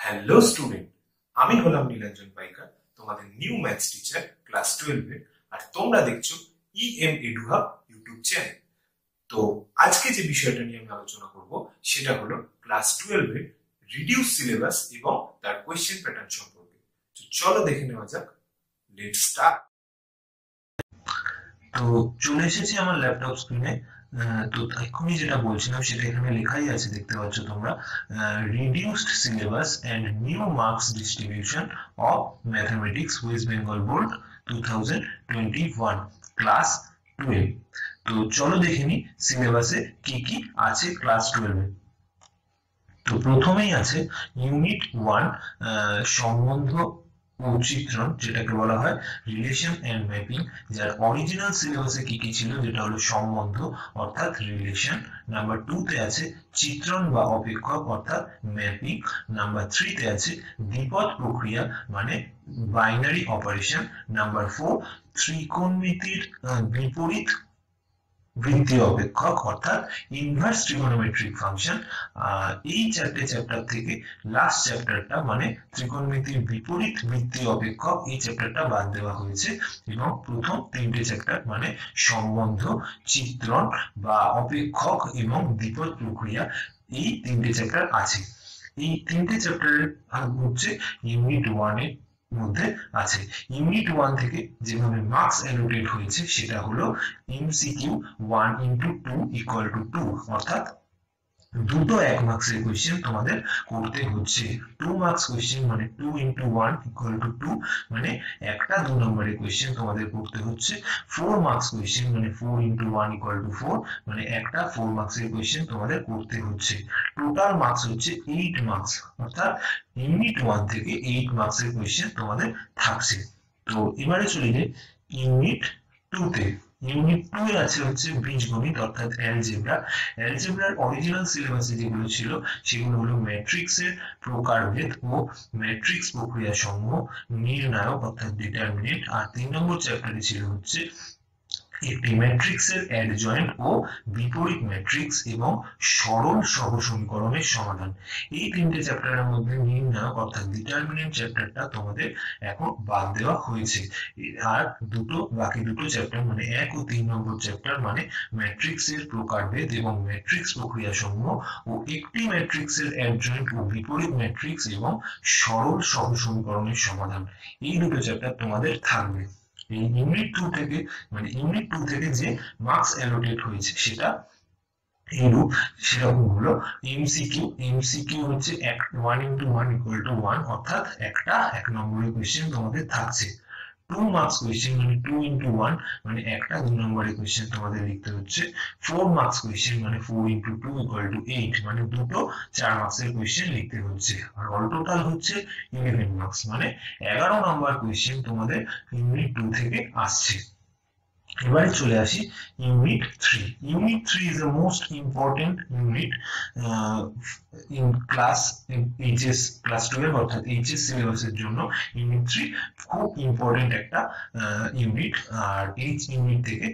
Hello student, আমি হলাম নীলাঞ্জন পাইকার, তোমাদের নিউ ম্যাথস টিচার ক্লাস 12 এর। আর তোমরা দেখছো ইএম এডুহাব ইউটিউব চ্যানেল। তো আজকে যে বিষয়টা নিয়ে আমি আলোচনা করব সেটা হলো ক্লাস 12 এর রিডিউস সিলেবাস এবং তার কোয়েশ্চেন প্যাটার্ন সম্পর্কে। তো চলো দেখে নেওয়া যাক। Let's start. তো চলে এসেছি আমার ল্যাপটপ স্ক্রিনে। তো এক্ষুনি যেটা বলছিলাম সেটা এখানে লেখাই আছে, দেখতে পাচ্ছ তোমরা, reduced syllabus and new marks distribution of mathematics West Bengal board 2021 class 12। তো চলো দেখে নি সিলেবাসে কি কি আছে ক্লাস 12 এ। তো প্রথমেই আছে ইউনিট 1, সম্বন্ধ ও চিত্রণ, যেটাকে বলা হয় রিলেশন এন্ড ম্যাপিং, যার অরিজিনাল সিলেবাসে কি কি ছিল, যেটা হলো সম্বন্ধ অর্থাৎ রিলেশন। নাম্বার 2 তে আছে চিত্রণ বা অপেক্ষক অর্থাৎ ম্যাপিং। নাম্বার 3 তে আছে দ্বিপদ প্রক্রিয়া মানে বাইনারি অপারেশন। নাম্বার 4 ত্রিকোণমিতির বিপরীত বৃত্তীয় অপেক্ষক অর্থাৎ ইনভার্স ট্রিগোনোমেট্রিক ফাংশন। এই চারটে চ্যাপ্টার থেকে লাস্ট চ্যাপ্টারটা মানে ত্রিকোণমিতির বিপরীত বৃত্তীয় অপেক্ষক, এই চ্যাপ্টারটা বাদ দেওয়া হয়েছে এবং প্রথম তিনটে চ্যাপ্টার মানে সম্বন্ধ, চিত্রণ বা অপেক্ষক এবং দ্বিপদ প্রক্রিয়া, এই তিনটে চ্যাপ্টার আছে। এই তিনটে চ্যাপ্টারের ভাগ হচ্ছে ইউনিট 1 এর মধ্যে আছে। ইউনিট 1 থেকে যেভাবে মার্কস অ্যালোকেট হয়েছে সেটা হলো এমসিকিউ 1 into 2 equal to 2, অর্থাৎ দুটো 1 মার্কসের কোশ্চেন তোমাদের করতে হচ্ছে। 2 মার্কস কোশ্চেন মানে 2 into 1 equal to 2, মানে একটা 2 নম্বরের কোশ্চেন তোমাদের করতে হচ্ছে। 4 মার্কস কোশ্চেন মানে 4 into 1 equal to 4, মানে একটা 4 মার্কসের কোশ্চেন তোমাদের করতে হচ্ছে। টোটাল মার্কস হচ্ছে 8 মার্কস, অর্থাৎ ইউনিট 1 থেকে 8 মার্কসের কোশ্চেন তোমাদের থাকছে। তো এবারে চলে যাই ইউনিট 2 তে। ইউনিট 2 এর আছে হচ্ছে বীজগণিত অর্থাৎ অ্যালজেব্রা। অ্যালজেব্রার অরিজিনাল সিলেবাসে যেগুলো ছিল সেগুলো হলো ম্যাট্রিক্সের প্রকারভেদ ও ম্যাট্রিক্স প্রক্রিয়া সমূহ, নির্ণায়ক অর্থাৎ ডিটারমিনেন্ট। আর 3 নম্বর চ্যাপ্টারে ছিল হচ্ছে একটি ম্যাট্রিক্সের অ্যাডজয়েন্ট ও বিপরীত ম্যাট্রিক্স এবং সরল সহসমীকরণের সমাধান। এই তিনটে চ্যাপ্টারের মধ্যে নির্ণায়ক অর্থাৎ ডিটারমিনেন্ট চ্যাপ্টারটা তোমাদের এখন বাদ দেওয়া হয়েছে। আর বাকি দুটো চ্যাপ্টার মানে 1 ও 3 নম্বর চ্যাপ্টার মানে ম্যাট্রিক্সের প্রকারভেদ এবং ম্যাট্রিক্স প্রক্রিয়া সমূহ ও একটি ম্যাট্রিক্সের অ্যাডজয়েন্ট ও বিপরীত ম্যাট্রিক্স এবং সরল সহসমীকরণের সমাধান, এই দুটো চ্যাপ্টার তোমাদের থাকবে। এই ইউনিট 2 থেকে মানে ইউনিট 2 থেকে যে মার্কস অ্যালোকেট হয়েছে সেটা এইরূপ, সেরকম হলো এমসিকিউ হচ্ছে 1 into 1 equal to 1, অর্থাৎ একটা 1 নম্বরের কোশ্চেন তোমাদের থাকছে। 2 মার্কস কোশ্চেন মানে 2 into 1, মানে একটা 2 নম্বরের কোশ্চেন তোমাদের লিখতে হচ্ছে। 4 মার্কস কোশ্চেন মানে 4 into 2 equal to 8, মানে দুটো 4 মার্কসের কোশ্চেন লিখতে হচ্ছে। আর অল টোটাল হচ্ছে 11 মার্কস, মানে 11 নম্বর কোশ্চেন তোমাদের ইউনিট 2 থেকে আসছে। এবারে চলে আসি unit 3। Unit 3 is the most important unit in HS class 12 অর্থাৎ HS সিলেবাসের জন্য ইউনিট 3 খুব ইম্পর্টেন্ট একটা ইউনিট। আর এই ইউনিট থেকে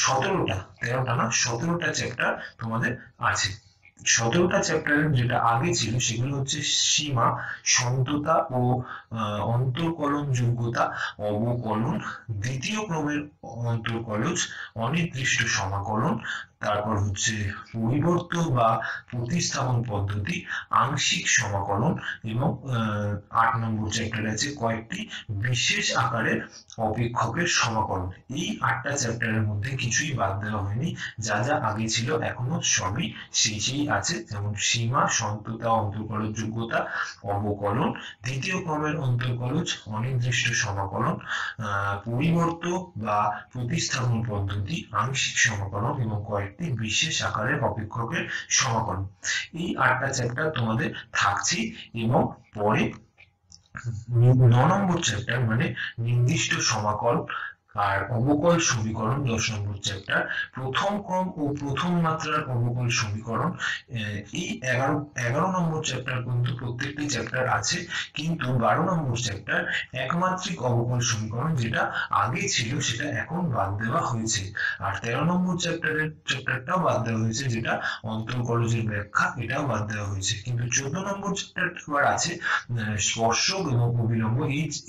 17টা চ্যাপ্টার তোমাদের আছে। 17টা চ্যাপ্টারের যেটা আগে ছিল সেগুলো হচ্ছে সীমা, সন্ততা ও অন্তর্কলন যোগ্যতা, অবকলন, দ্বিতীয় ক্রমের অন্তর্কলজ, অনির্দিষ্ট সমাকলন, তারপর হচ্ছে পরিবর্ত বা প্রতিস্থাপন পদ্ধতি, আংশিক সমাকলন এবং 8 নম্বর চ্যাপ্টারে আছে কয়েকটি বিশেষ আকারের অপেক্ষকের সমাকলন। এই 8টা চ্যাপ্টারের মধ্যে কিছুই বাদ দেওয়া হয়নি, যা যা আগে ছিল এখনো সবই সেই আছে, যেমন সীমা, সন্ততা, অন্তর্কলজ যোগ্যতা, অবকলন, দ্বিতীয় ক্রমের অন্তর্কলজ, অনির্দিষ্ট সমাকলন, পরিবর্ত বা প্রতিস্থাপন পদ্ধতি, আংশিক সমাকলন এবং কয়েকটি বিশেষ আকারের অপেক্ষকের সমাকলন। এই 8টা চ্যাপ্টার তোমাদের থাকছে এবং পরে 9 নম্বর চ্যাপ্টার মানে নির্দিষ্ট সমাকল আর অবকল সমীকরণ 10 নম্বর চ্যাপ্টার, প্রথম ক্রম ও প্রথম মাত্রার অবকল সমীকরণ। এই 11 নম্বর চ্যাপ্টার পর্যন্ত প্রত্যেকটি চ্যাপ্টার আছে, কিন্তু 12 নম্বর চ্যাপ্টার একমাত্রিক অবকল সমীকরণ, যেটা আগে ছিল সেটা এখন বাদ দেওয়া হয়েছে। আর 13 নম্বর চ্যাপ্টারটাও বাদ দেওয়া হয়েছে, যেটা অন্তর্কলজের ব্যাখ্যা, এটাও বাদ দেওয়া হয়েছে। কিন্তু 14 নম্বর চ্যাপ্টারটা আবার আছে, স্পর্শক এবং অবিলম্ব।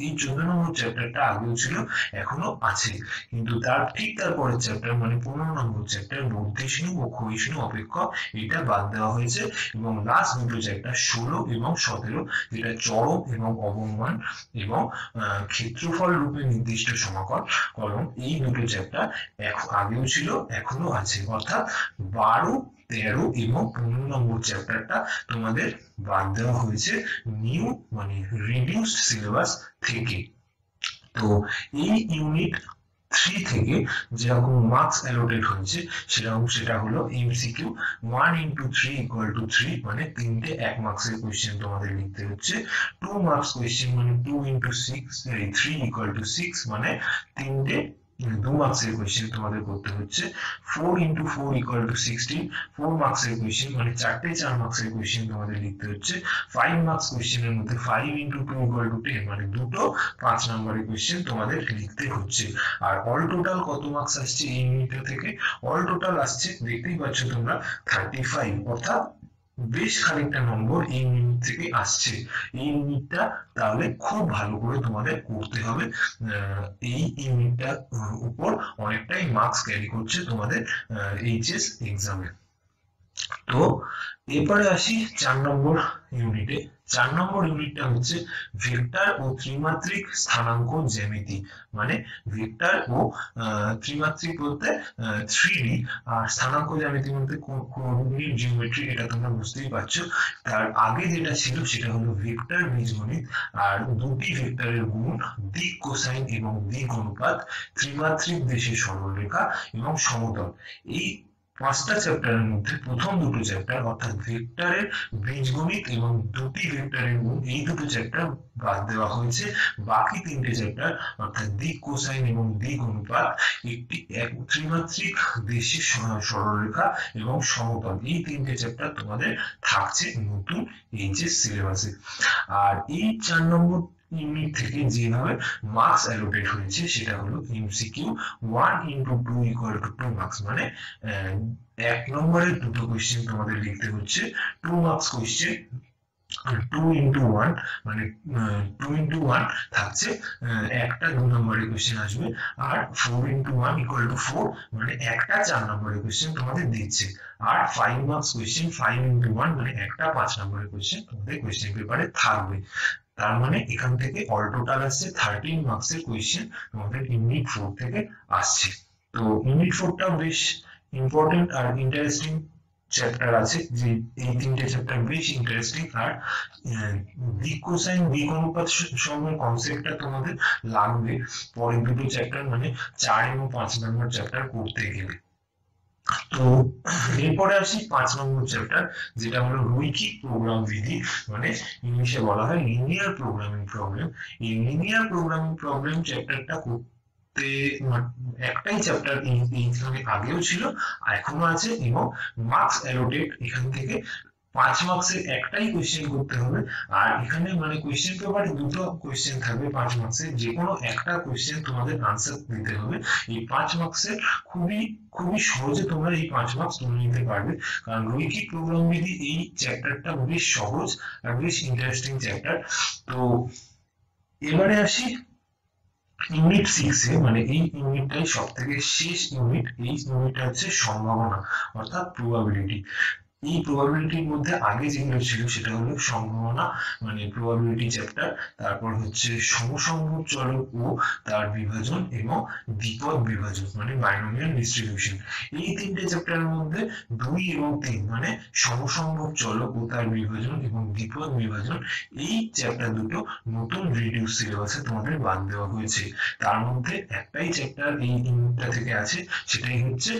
এই 14 নম্বর চ্যাপ্টারটা আগেও ছিল, এখনো আছে। কিন্তু তারপরের চ্যাপ্টার মানে 15 নম্বর চ্যাপ্টার বর্ধিষ্ণু ও ক্ষয়িষ্ণু অপেক্ষক, এটা বাদ দেওয়া হয়েছে। এবং লাস্ট দুটো চ্যাপ্টার 16 এবং 17, যেটা চরম এবং অবমান এবং ক্ষেত্রফল রূপে নির্দিষ্ট সমাকলন, এই দুটো চ্যাপ্টার আগেও ছিল, এখনো আছে। অর্থাৎ 12, 13 এবং 15 নম্বর চ্যাপ্টারটা তোমাদের বাদ দেওয়া হয়েছে নিউ মানে রিডিউসড সিলেবাস থেকে। তো এই ইউনিট 3 থেকে যেরকম মার্কস অ্যালোটেড হয়েছে সেটা হলো এমসিকিউ 1 into 3 equal to 3, মানে 3টে 1 মার্কসের কোশ্চেন তোমাদের লিখতে হচ্ছে। 2 মার্কস কোশ্চেন মানে 2 into 3 equal to 6, মানে 3টে 2 মার্কসের কোশ্চেন তোমাদের করতে হচ্ছে। 4 into 4 equal to 16, 4 মার্কসের কোশ্চেন মানে 4টে 4 মার্কসের কোশ্চেন তোমাদের লিখতে হচ্ছে। 5 মার্কস কোশ্চেনের মধ্যে 5 into 2 equal to 10, মানে দুটো 5 নম্বরের কোশ্চেন তোমাদের লিখতে হচ্ছে। আর অল টোটাল কত মার্কস আসছে এই ইউনিট থেকে? অল টোটাল আসছে, দেখতেই পাচ্ছ তোমরা, 35, অর্থাৎ বেশ খানিকটা নম্বর এই ইউনিট থেকে আসছে। এই ইউনিটটা তাহলে খুব ভালো করে তোমাদের করতে হবে। এই ইউনিটটার উপর অনেকটাই মার্কস ক্যারি করছে তোমাদের এইচএস এক্সামে। তো এরপরে আসি 4 নম্বর ইউনিটে। 4 নম্বর ইউনিটটা হচ্ছে ভেক্টর ও ত্রিমাত্রিক স্থানাঙ্ক জ্যামিতি, মানে ভেক্টর ও ত্রিমাত্রিক বলতে 3D, আর স্থানাঙ্ক জ্যামিতি বলতে কোঅর্ডিনেট জিওমেট্রি, এটা তোমরা বুঝতেই পারছো। তার আগে যেটা ছিল সেটা হলো ভেক্টর বীজগণিত, আর দুটি ভেক্টরের গুণ, দিক কোসাইন এবং দিক অনুপাত, ত্রিমাত্রিক দেশের সরলরেখা এবং সমতল। এই 5টা চ্যাপ্টারের মধ্যে প্রথম দুটো চ্যাপ্টার অর্থাৎ ভেক্টরের বীজগণিত এবং দুটি ভেক্টরের গুণ, এই দুটো চ্যাপ্টার বাদ দেওয়া হয়েছে। বাকি 3টে চ্যাপ্টার অর্থাৎ দিক কোসাইন এবং দিক অনুপাত, একটি ত্রিমাত্রিক দেশের সরলরেখা এবং সমতল, এই 3টে চ্যাপ্টার তোমাদের থাকছে নতুন এইচএস সিলেবাসে। আর এই 4 নম্বর ইউনিট থেকে যেভাবে মার্কস অ্যালোকেট হয়েছে সেটা হলো MCQ 1 into 2 equal to 2 marks, মানে 1 নম্বরের দুটো কোশ্চেন তোমাদের লিখতে হচ্ছে। 2 মার্কস কোশ্চেন 2 into 1, মানে 2 into 1 থাকছে, একটা 2 নম্বরের কোশ্চেন আসবে। আর 4 into 1 equal to 4, মানে একটা 4 নম্বরের কোশ্চেন তোমাদের দিচ্ছে। আর 5 মার্কস কোশ্চেন 5 into 1, মানে একটা 5 নম্বরের কোশ্চেন তোমাদের কোশ্চেন পেপারে থাকবে। তার মানে এখান থেকে অল টোটাল আসছে 13 মার্কসের কোশ্চেন তোমাদের ইউনিট 4 থেকে আসছে। তো ইউনিট 4টা বেশ ইম্পর্টেন্ট আর ইন্টারেস্টিং চ্যাপ্টার আছে, যে এই 3টে চ্যাপ্টার বেশ ইন্টারেস্টিং। আর দিক কোসাইন দিক অনুপাত সমের কনসেপ্টটা তোমাদের লাগবে পরের দুটো চ্যাপ্টার, মানে 4 এবং 5 নম্বর চ্যাপ্টার করতে গেলে। তো এরপরে আসি 5 নম্বর চ্যাপ্টার, যেটা হলো রৈখিক প্রোগ্রাম বিধি, মানে ইংলিশে বলা হয় লিনিয়ার প্রোগ্রামিং প্রবলেম। এই লিনিয়ার প্রোগ্রামিং প্রবলেম চ্যাপ্টারটা করতে একটাই চ্যাপ্টার এইখানে আগেও ছিল, এখনো আছে, এবং মার্কস অ্যালোটেড এখান থেকে 5 মার্কসের একটাই কোশ্চেন করতে হবে। আর এখানে মানে কোশ্চেন পেপারে দুটো কোশ্চেন থাকবে 5 মার্কসের, যে কোনো একটা কোশ্চেন তোমাদের আনসার দিতে হবে। এই 5 মার্কসের খুবই সহজে তোমরা এই 5 মার্কস তুলে নিতে পারবে, কারণ রৈখিক প্রোগ্রাম বিধি এই চ্যাপ্টারটা বেশ সহজ আর বেশ ইন্টারেস্টিং চ্যাপ্টার। তো এবারে আসি ইউনিট 6 এ, মানে এই ইউনিটটাই সব থেকে শেষ ইউনিট। এই ইউনিটটা হচ্ছে সম্ভাবনা, অর্থাৎ প্রবাবিলিটি। এই প্রবাবিলিটির মধ্যে আগে যেগুলো ছিল সেটা হলো সম্ভাবনা, মানে প্রবাবিলিটি চ্যাপ্টার, তারপর হচ্ছে সমসংখ্যক চলক ও তার বিভাজন, এবং দ্বিপদ বিভাজন, মানে বাইনোমিয়াল ডিস্ট্রিবিউশন। এই 3টে চ্যাপ্টারের মধ্যে 2 এবং 3, মানে সমসংখ্যক চলক ও তার বিভাজন এবং দ্বিপদ বিভাজন, এই চ্যাপ্টার দুটো নতুন রিডিউস সিলেবাসে তোমাদের বাদ দেওয়া হয়েছে। তার মধ্যে একটাই চ্যাপ্টার এই ইউনিটটা থেকে আছে, সেটাই হচ্ছে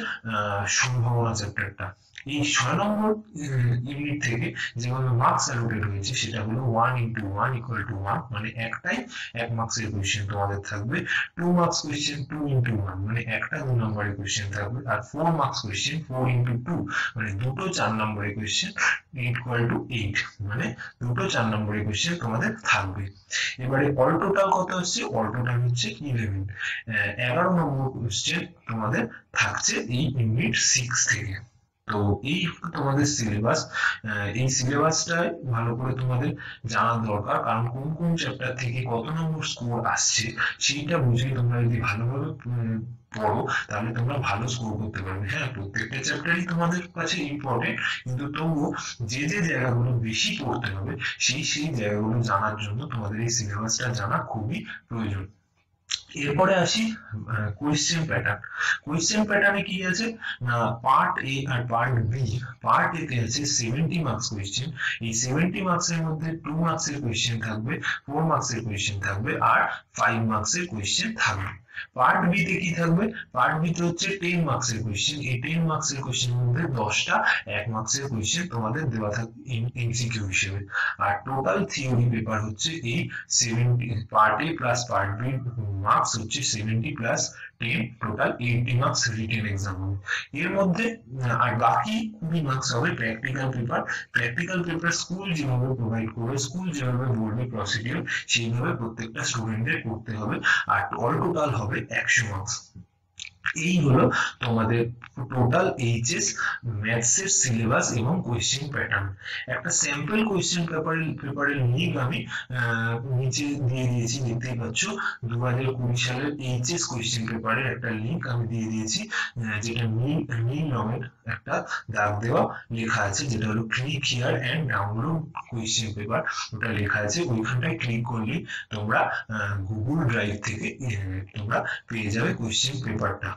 সম্ভাবনা চ্যাপ্টারটা। এই 6 নম্বর নম্বর ইউনিট থেকে যেভাবে মার্কস অ্যালোকেট হয়েছে সেটা হলো 1 × 1 = 1, মানে একটাই 1 মার্কসের কোশ্চেন তোমাদের থাকবে। 2 মার্কস কোশ্চেন 2 × 1, মানে একটা 2 নম্বরের কোশ্চেন থাকবে। আর 4 মার্কস কোশ্চেন 4 × 2, মানে দুটো 4 নম্বরের কোশ্চেন = 8, মানে দুটো 4 নম্বরের কোশ্চেন তোমাদের থাকবে। এবারে অল টোটাল কত হচ্ছে? অল টোটাল হচ্ছে 11, 11 নম্বর কোশ্চেন তোমাদের থাকছে এই ইউনিট 6 থেকে। তো এই তোমাদের সিলেবাস, এই সিলেবাসটাই ভালো করে তোমাদের জানা দরকার, কারণ কোন কোন চ্যাপ্টার থেকে কত নম্বর স্কোর আসছে সেইটা বুঝে তোমরা যদি ভালোভাবে পড়ো তাহলে তোমরা ভালো স্কোর করতে পারবে। হ্যাঁ, প্রত্যেকটা চ্যাপ্টারই তোমাদের কাছে ইম্পর্টেন্ট, কিন্তু তবুও যে যে জায়গাগুলো বেশি পড়তে হবে সেই জায়গাগুলো জানার জন্য তোমাদের এই সিলেবাসটা জানা খুবই প্রয়োজন। এরপরে আসি কোয়েশ্চেন প্যাটার্ন। কোয়েশ্চেন প্যাটার্নে কি আছে না, পার্ট এ আর পার্ট বি। পার্ট এ তে আছে 70 মার্কস কোয়েশ্চেন। এই 70 মার্কসের মধ্যে 2 মার্কসের কোয়েশ্চেন থাকবে, 4 মার্কসের কোয়েশ্চেন থাকবে আর 5 মার্কসের কোয়েশ্চেন থাকবে। পার্ট বি তে কি থাকবে? পার্ট বি তে হচ্ছে 10 মার্কসের কোয়েশ্চেন। এই 10 মার্কসের কোয়েশ্চেনের মধ্যে 10টা 1 মার্কসের কোয়েশ্চেন তোমাদের দেওয়া থাকবে এমসিকিউ হিসেবে। আর টোটাল থিওরি পেপার হচ্ছে এই 70, part A plus part B marks হচ্ছে 70 plus 10, total 80 marks written exam হবে। এর মধ্যে আর বাকি 20 মার্কস হবে practical paper. Practical paper school যেভাবে প্রোভাইড করবে, স্কুল যেভাবে বলবে প্রসিডিউর, সেইভাবে প্রত্যেকটা স্টুডেন্টের করতে হবে। আর অল টোটাল হবে 100 মার্কস। এই হলো তোমাদের টোটাল এইচএস ম্যাথস এর সিলেবাস এবং কোয়েশ্চেন প্যাটার্ন। একটা স্যাম্পল কোয়েশ্চেন পেপারের লিংক আমি নিচে দিয়ে দিয়েছি, দেখতেই পাচ্ছ। 2020 সালের এইচএস কোয়েশ্চেন পেপারের একটা লিংক আমি দিয়ে দিয়েছি, যেটা নীল রঙের একটা দাগ দেওয়া লেখা আছে, যেটা হলো click here and download question paper, ওটা লেখা আছে। ওইখানটায় ক্লিক করলে তোমরা গুগল ড্রাইভ থেকে তোমরা পেয়ে যাবে কোয়েশ্চেন পেপারটা।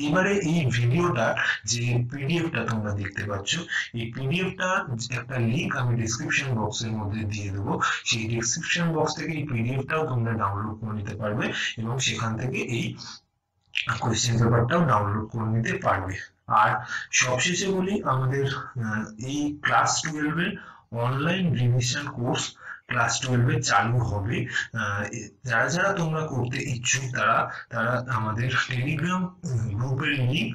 এবারে এই ভিডিওটা যে পিডিএফটা তোমরা দেখতে পাচ্ছ, এই পিডিএফটা একটা লিংক আমি ডেসক্রিপশন বক্সের মধ্যে দিয়ে দেবো। সেই ডেসক্রিপশন বক্স থেকে এই পিডিএফটাও তোমরা ডাউনলোড করে নিতে পারবে এবং সেখান থেকে এই কোয়েশ্চেন পেপারটাও ডাউনলোড করে নিতে পারবে। আর সবশেষে বলি, আমাদের এই ক্লাস 12 এর অনলাইন রিভিশন কোর্স ক্লাস 12 এ চালু হবে। যারা যারা তোমরা করতে ইচ্ছুক তারা আমাদের টেলিগ্রাম গ্রুপের লিংক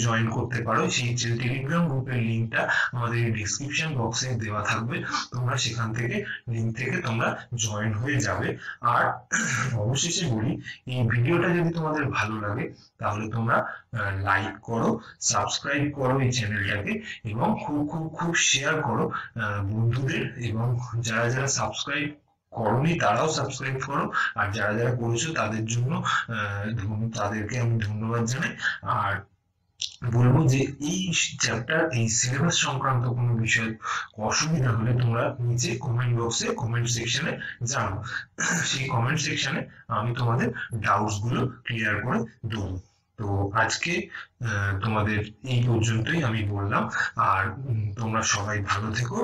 জয়েন করতে পারো। সেই টেলিগ্রাম গ্রুপের লিংকটা আমাদের ডেসক্রিপশন বক্সে দেওয়া থাকবে, তোমরা সেখান থেকে লিংক থেকে তোমরা জয়েন হয়ে যাবে। আর অবশেষে বলি, এই ভিডিওটা যদি তোমাদের ভালো লাগে তাহলে তোমরা লাইক করো, সাবস্ক্রাইব করো এই চ্যানেলটাকে, এবং খুব শেয়ার করো বন্ধুদের, এবং যারা যারা সাবস্ক্রাইব করনি তারাও সাবস্ক্রাইব করো, আর যারা যারা করেছো তাদের জন্য তাদেরকে আমি ধন্যবাদ জানাই। আর বলবো যে এই চ্যাপ্টার, এই সিলেবাস সংক্রান্ত কোনো বিষয় অসুবিধা হলে তোমরা নিচে কমেন্ট বক্সে, কমেন্ট সেকশনে জানাও। সেই কমেন্ট সেকশনে আমি তোমাদের ডাউটস গুলো ক্লিয়ার করে দেবো। তো আজকে তোমাদের এই পর্যন্তই আমি বললাম। আর তোমরা সবাই ভালো থেকো।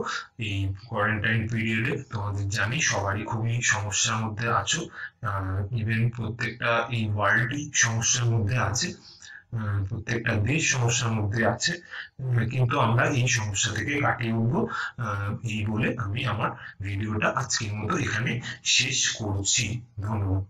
এই কোয়ারেন্টাইন পিরিয়ডে তোমাদের জানি সবারই খুবই সমস্যার মধ্যে আছো, ইভেন প্রত্যেকটা এই ওয়ার্ল্ডই সমস্যার মধ্যে আছে, প্রত্যেকটা দেশ সমস্যার মধ্যে আছে, কিন্তু আমরা এই সমস্যা থেকে কাটিয়ে উঠবো, এই বলে আমি আমার ভিডিওটা আজকের মতো এখানে শেষ করছি। ধন্যবাদ।